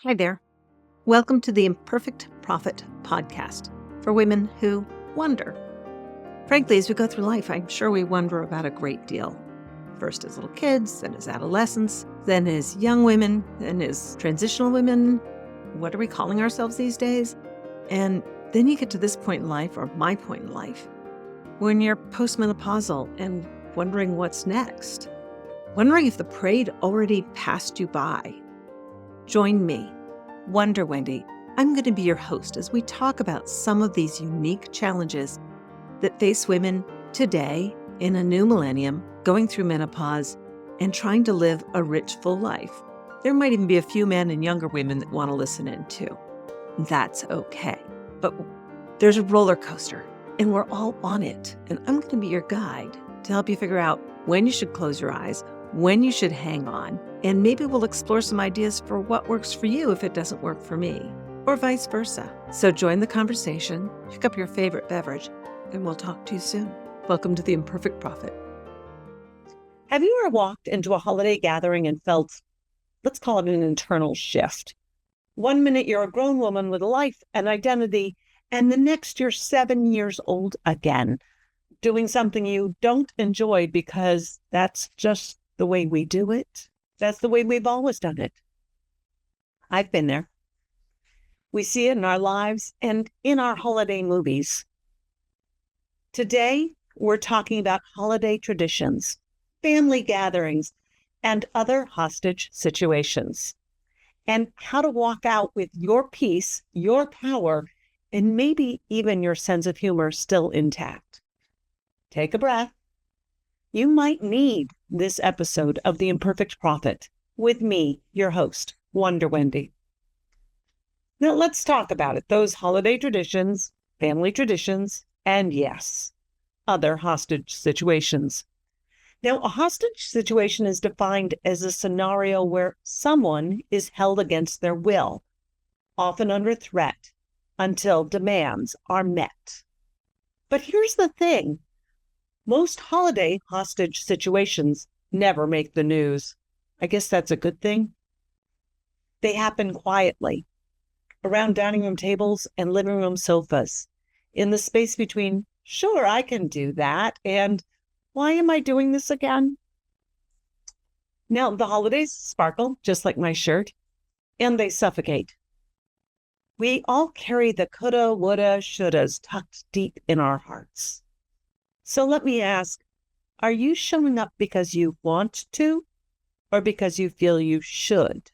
Hi there. Welcome to the Imperfect Prophet podcast for women who wonder. Frankly, as we go through life, I'm sure we wonder about a great deal. First as little kids, then as adolescents, then as young women, then as transitional women. What are we calling ourselves these days? And then you get to this point in life, or my point in life, when you're postmenopausal and wondering what's next. Wondering if the parade already passed you by. Join me, Wonder Wendy. I'm going to be your host as we talk about some of these unique challenges that face women today in a new millennium, going through menopause and trying to live a rich, full life. There might even be a few men and younger women that want to listen in too. That's okay. But there's a roller coaster and we're all on it. And I'm going to be your guide to help you figure out when you should close your eyes, when you should hang on, and maybe we'll explore some ideas for what works for you if it doesn't work for me, or vice versa. So join the conversation, pick up your favorite beverage, and we'll talk to you soon. Welcome to the Imperfect Prophet. Have you ever walked into a holiday gathering and felt, let's call it an internal shift? 1 minute you're a grown woman with a life and identity, and the next you're 7 years old again, doing something you don't enjoy because that's just the way we do it. That's the way we've always done it. I've been there. We see it in our lives and in our holiday movies. Today, we're talking about holiday traditions, family gatherings, and other hostage situations, and how to walk out with your peace, your power, and maybe even your sense of humor still intact. Take a breath. You might need this episode of The Imperfect Prophet with me, your host, Wonder Wendy. Now let's talk about it. Those holiday traditions, family traditions, and yes, other hostage situations. Now, a hostage situation is defined as a scenario where someone is held against their will, often under threat, until demands are met. But here's the thing. Most holiday hostage situations never make the news. I guess that's a good thing. They happen quietly, around dining room tables and living room sofas, in the space between, sure, I can do that, and why am I doing this again? Now, the holidays sparkle, just like my shirt, and they suffocate. We all carry the coulda, woulda, shouldas tucked deep in our hearts. So let me ask, are you showing up because you want to or because you feel you should?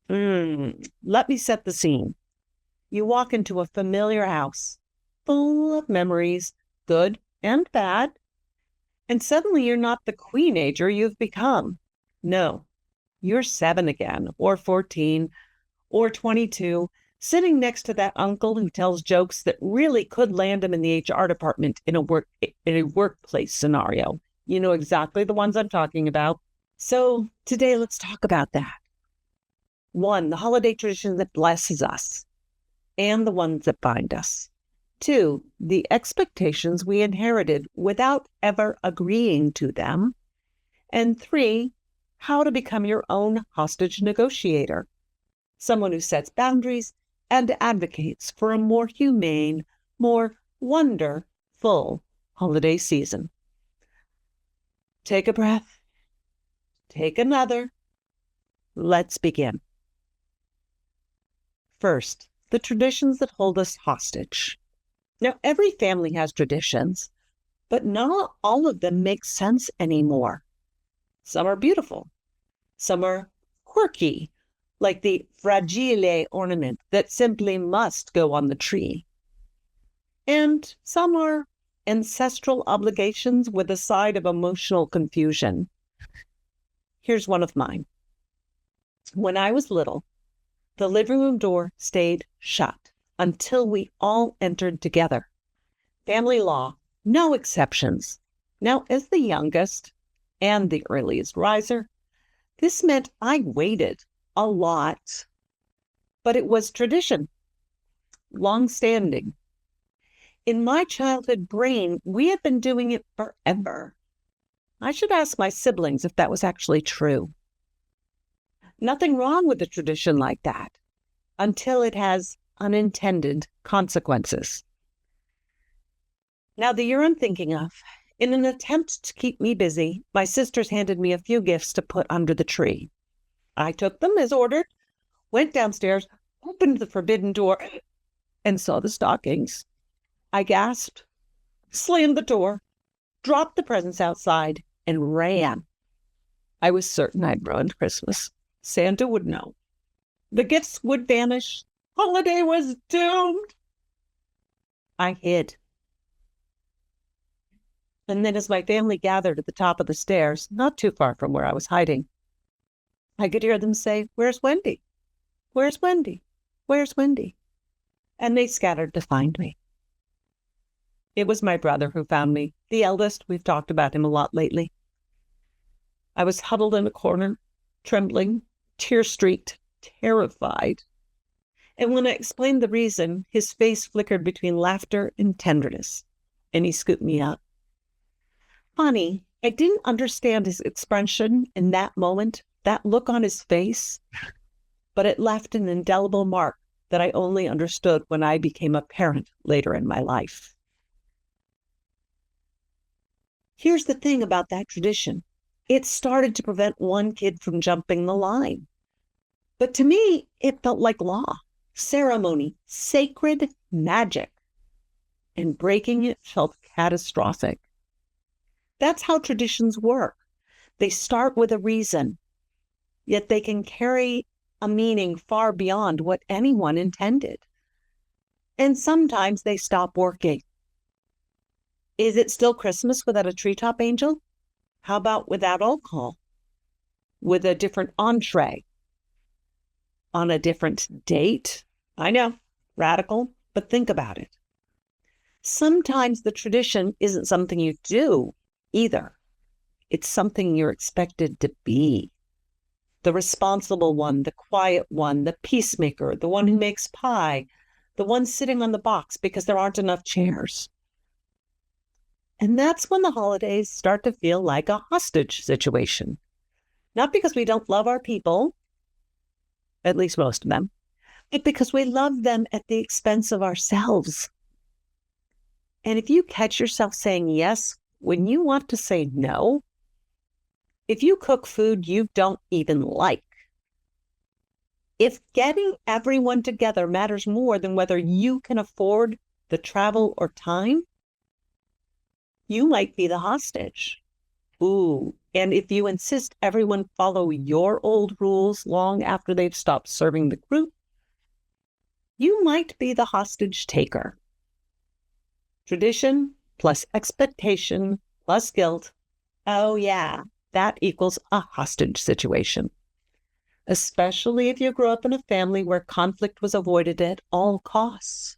Let me set the scene. You walk into a familiar house full of memories, good and bad, and suddenly you're not the queenager you've become. No, you're 7 again, or 14, or 22, sitting next to that uncle who tells jokes that really could land him in the HR department in a workplace scenario. You know exactly the ones I'm talking about. So today, let's talk about that. 1, the holiday tradition that blesses us and the ones that bind us. 2, the expectations we inherited without ever agreeing to them. And 3, how to become your own hostage negotiator, someone who sets boundaries and advocates for a more humane, more wonderful holiday season. Take a breath. Take another. Let's begin. First, the traditions that hold us hostage. Now, every family has traditions, but not all of them make sense anymore. Some are beautiful. Some are quirky, like the fragile ornament that simply must go on the tree. And some are ancestral obligations with a side of emotional confusion. Here's one of mine. When I was little, the living room door stayed shut until we all entered together. Family law, no exceptions. Now, as the youngest and the earliest riser, this meant I waited a lot, but it was tradition, long-standing. In my childhood brain, we had been doing it forever. I should ask my siblings if that was actually true. Nothing wrong with a tradition like that until it has unintended consequences. Now, the year I'm thinking of, in an attempt to keep me busy, my sisters handed me a few gifts to put under the tree. I took them as ordered, went downstairs, opened the forbidden door, and saw the stockings. I gasped, slammed the door, dropped the presents outside, and ran. I was certain I'd ruined Christmas. Santa would know. The gifts would vanish. Holiday was doomed. I hid. And then as my family gathered at the top of the stairs, not too far from where I was hiding, I could hear them say, "Where's Wendy? Where's Wendy? Where's Wendy?" And they scattered to find me. It was my brother who found me, the eldest. We've talked about him a lot lately. I was huddled in a corner, trembling, tear-streaked, terrified. And when I explained the reason, his face flickered between laughter and tenderness, and he scooped me up. Funny, I didn't understand his expression in that moment, that look on his face, but it left an indelible mark that I only understood when I became a parent later in my life. Here's the thing about that tradition. It started to prevent one kid from jumping the line. But to me, it felt like law, ceremony, sacred magic. And breaking it felt catastrophic. That's how traditions work. They start with a reason, yet they can carry a meaning far beyond what anyone intended. And sometimes they stop working. Is it still Christmas without a treetop angel? How about without alcohol? With a different entree? On a different date? I know, radical, but think about it. Sometimes the tradition isn't something you do either. It's something you're expected to be. The responsible one, the quiet one, the peacemaker, the one who makes pie, the one sitting on the box because there aren't enough chairs. And that's when the holidays start to feel like a hostage situation. Not because we don't love our people, at least most of them, but because we love them at the expense of ourselves. And if you catch yourself saying yes when you want to say no, if you cook food you don't even like, if getting everyone together matters more than whether you can afford the travel or time, you might be the hostage. Ooh, and if you insist everyone follow your old rules long after they've stopped serving the group, you might be the hostage taker. Tradition plus expectation plus guilt. Oh yeah, that equals a hostage situation. Especially if you grew up in a family where conflict was avoided at all costs.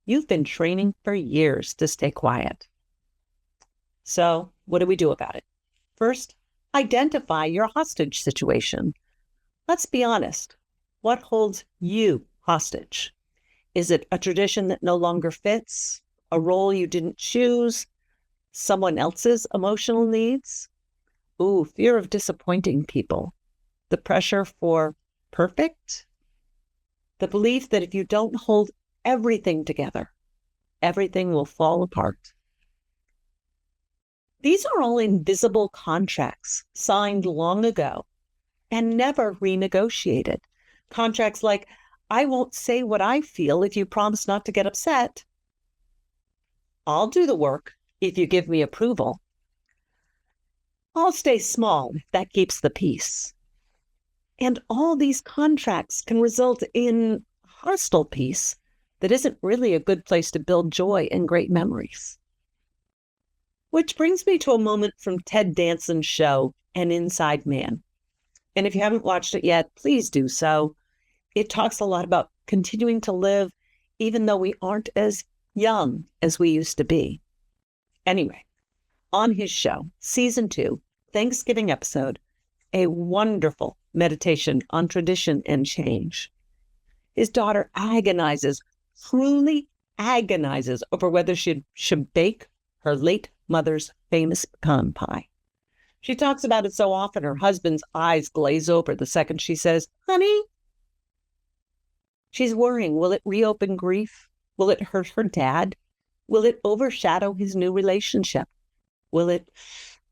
You've been training for years to stay quiet. So, what do we do about it? First, identify your hostage situation. Let's be honest. What holds you hostage? Is it a tradition that no longer fits? A role you didn't choose? Someone else's emotional needs? Ooh, fear of disappointing people. The pressure for perfect? The belief that if you don't hold everything together, everything will fall apart. These are all invisible contracts signed long ago and never renegotiated. Contracts like, I won't say what I feel if you promise not to get upset. I'll do the work if you give me approval. I'll stay small if that keeps the peace. And all these contracts can result in hostile peace that isn't really a good place to build joy and great memories. Which brings me to a moment from Ted Danson's show, An Inside Man. And if you haven't watched it yet, please do so. It talks a lot about continuing to live even though we aren't as young as we used to be. Anyway, on his show, season 2, Thanksgiving episode, a wonderful meditation on tradition and change. His daughter agonizes, truly agonizes over whether she should bake her late mother's famous pecan pie. She talks about it so often, her husband's eyes glaze over the second she says, honey. She's worrying, will it reopen grief? Will it hurt her dad? Will it overshadow his new relationship? Will it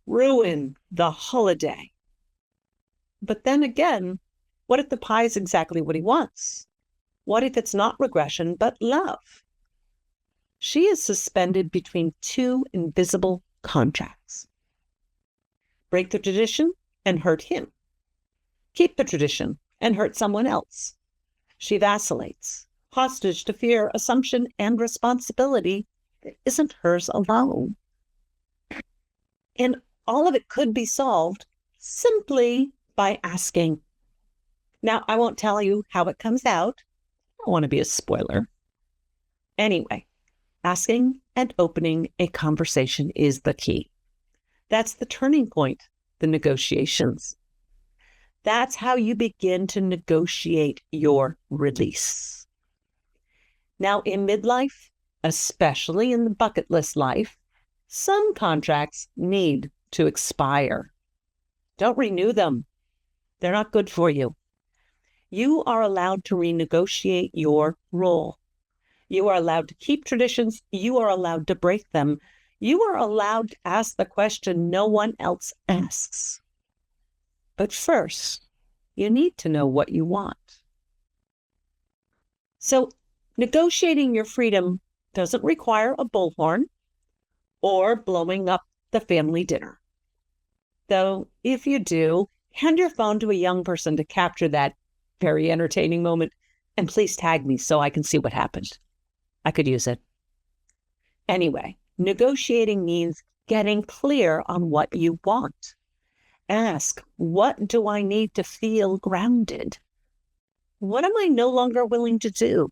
ruin the holiday? But then again, what if the pie is exactly what he wants? What if it's not regression, but love? She is suspended between two invisible contracts. Break the tradition and hurt him. Keep the tradition and hurt someone else. She vacillates, hostage to fear, assumption, and responsibility that isn't hers alone. And all of it could be solved simply by asking. Now, I won't tell you how it comes out. I don't want to be a spoiler. Anyway, asking and opening a conversation is the key. That's the turning point, the negotiations. That's how you begin to negotiate your release. Now, in midlife, especially in the bucket list life, some contracts need to expire. Don't renew them. They're not good for you. You are allowed to renegotiate your role. You are allowed to keep traditions. You are allowed to break them. You are allowed to ask the question no one else asks. But first, you need to know what you want. So, negotiating your freedom doesn't require a bullhorn or blowing up the family dinner. Though, if you do, hand your phone to a young person to capture that very entertaining moment, and please tag me so I can see what happened. I could use it. Anyway, negotiating means getting clear on what you want. Ask, what do I need to feel grounded? What am I no longer willing to do?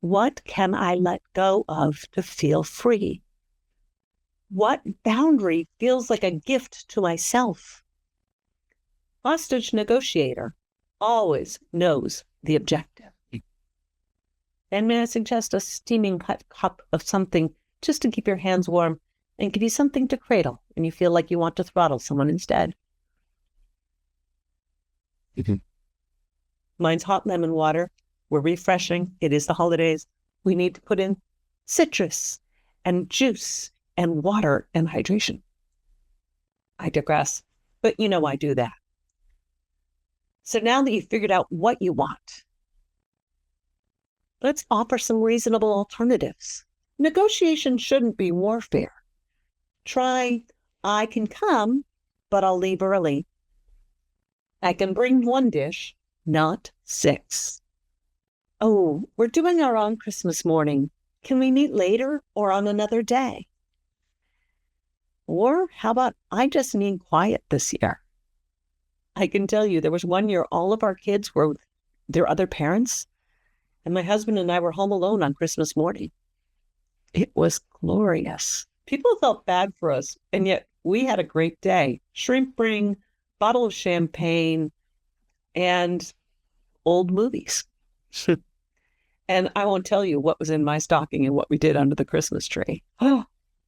What can I let go of to feel free? What boundary feels like a gift to myself? Hostage negotiator always knows the objective. And may I suggest a steaming hot cup of something just to keep your hands warm and give you something to cradle when you feel like you want to throttle someone instead. Mm-hmm. Mine's hot lemon water. We're refreshing. It is the holidays. We need to put in citrus and juice and water and hydration. I digress, but you know I do that. So now that you've figured out what you want, let's offer some reasonable alternatives. Negotiation shouldn't be warfare. Try, I can come, but I'll leave early. I can bring one dish, not 6. Oh, we're doing our own Christmas morning. Can we meet later or on another day? Or how about, I just need quiet this year. I can tell you, there was one year all of our kids were with their other parents, and my husband and I were home alone on Christmas morning. It was glorious. People felt bad for us, and yet we had a great day. Shrimp ring, bottle of champagne, and old movies. And I won't tell you what was in my stocking and what we did under the Christmas tree. Oh,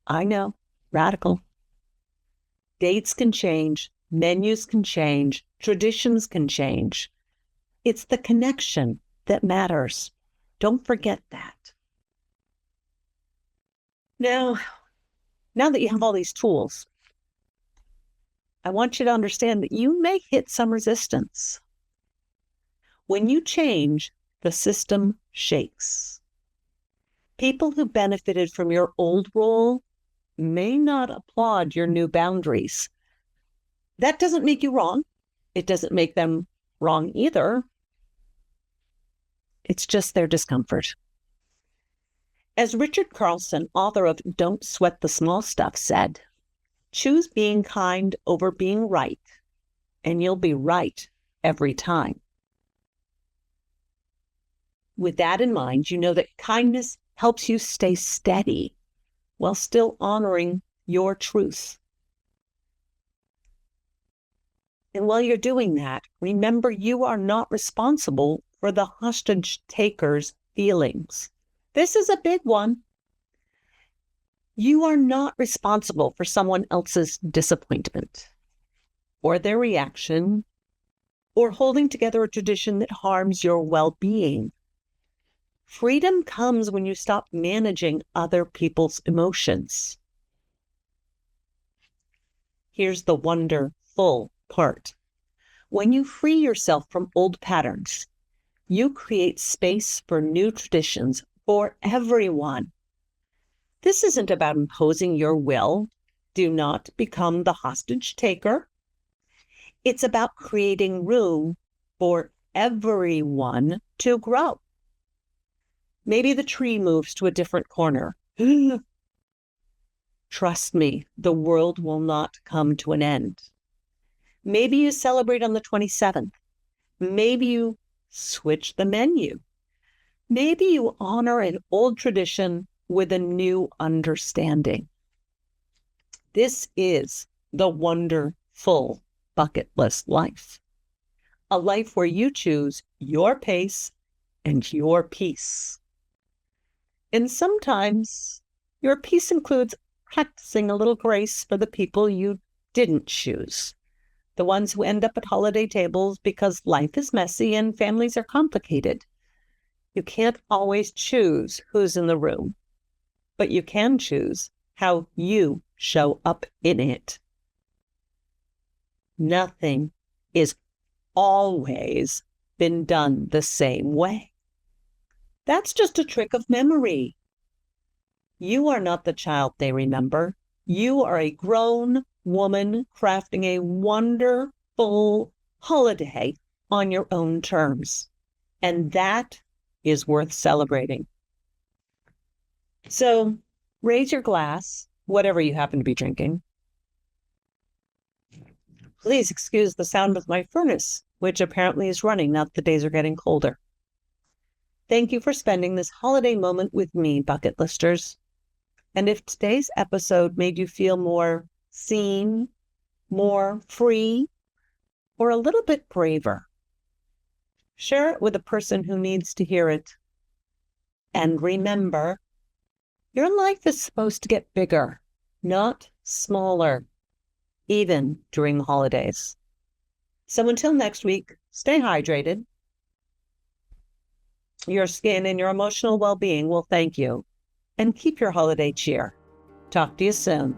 I know, radical. Dates can change, menus can change, traditions can change. It's the connection that matters. Don't forget that. Now that you have all these tools, I want you to understand that you may hit some resistance. When you change, the system shakes. People who benefited from your old role may not applaud your new boundaries. That doesn't make you wrong. It doesn't make them wrong either. It's just their discomfort. As Richard Carlson, author of Don't Sweat the Small Stuff, said, choose being kind over being right, and you'll be right every time. With that in mind, you know that kindness helps you stay steady while still honoring your truth. And while you're doing that, remember you are not responsible for the hostage taker's feelings. This is a big one. You are not responsible for someone else's disappointment or their reaction or holding together a tradition that harms your well-being. Freedom comes when you stop managing other people's emotions. Here's the wonderful part. When you free yourself from old patterns, you create space for new traditions for everyone. This isn't about imposing your will. Do not become the hostage taker. It's about creating room for everyone to grow. Maybe the tree moves to a different corner. Trust me, the world will not come to an end. Maybe you celebrate on the 27th. Maybe you switch the menu. Maybe you honor an old tradition with a new understanding. This is the wonderful bucket list life. A life where you choose your pace and your peace. And sometimes your peace includes practicing a little grace for the people you didn't choose. The ones who end up at holiday tables because life is messy and families are complicated. You can't always choose who's in the room, but you can choose how you show up in it. Nothing is always been done the same way. That's just a trick of memory. You are not the child they remember. You are a grown woman crafting a wonderful holiday on your own terms. And that is worth celebrating. So raise your glass, whatever you happen to be drinking. Please excuse the sound of my furnace, which apparently is running now that the days are getting colder. Thank you for spending this holiday moment with me, bucket listers. And if today's episode made you feel more seen, more free, or a little bit braver, share it with a person who needs to hear it. And remember, your life is supposed to get bigger, not smaller, even during the holidays. So until next week, stay hydrated. Your skin and your emotional well-being will thank you. And keep your holiday cheer. Talk to you soon.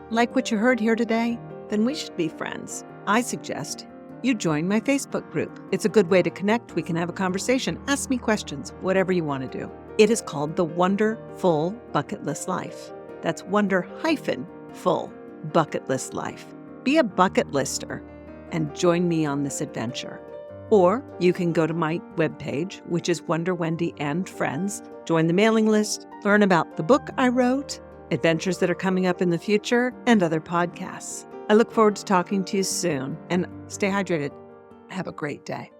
Like what you heard here today? Then we should be friends. I suggest you join my Facebook group. It's a good way to connect. We can have a conversation. Ask me questions, whatever you want to do. It is called the Wonderful Bucket List Life. That's Wonder-Full Bucket List Life. Be a bucket lister and join me on this adventure. Or you can go to my webpage, which is Wonder Wendy and Friends, join the mailing list, learn about the book I wrote, adventures that are coming up in the future, and other podcasts. I look forward to talking to you soon, and stay hydrated. Have a great day.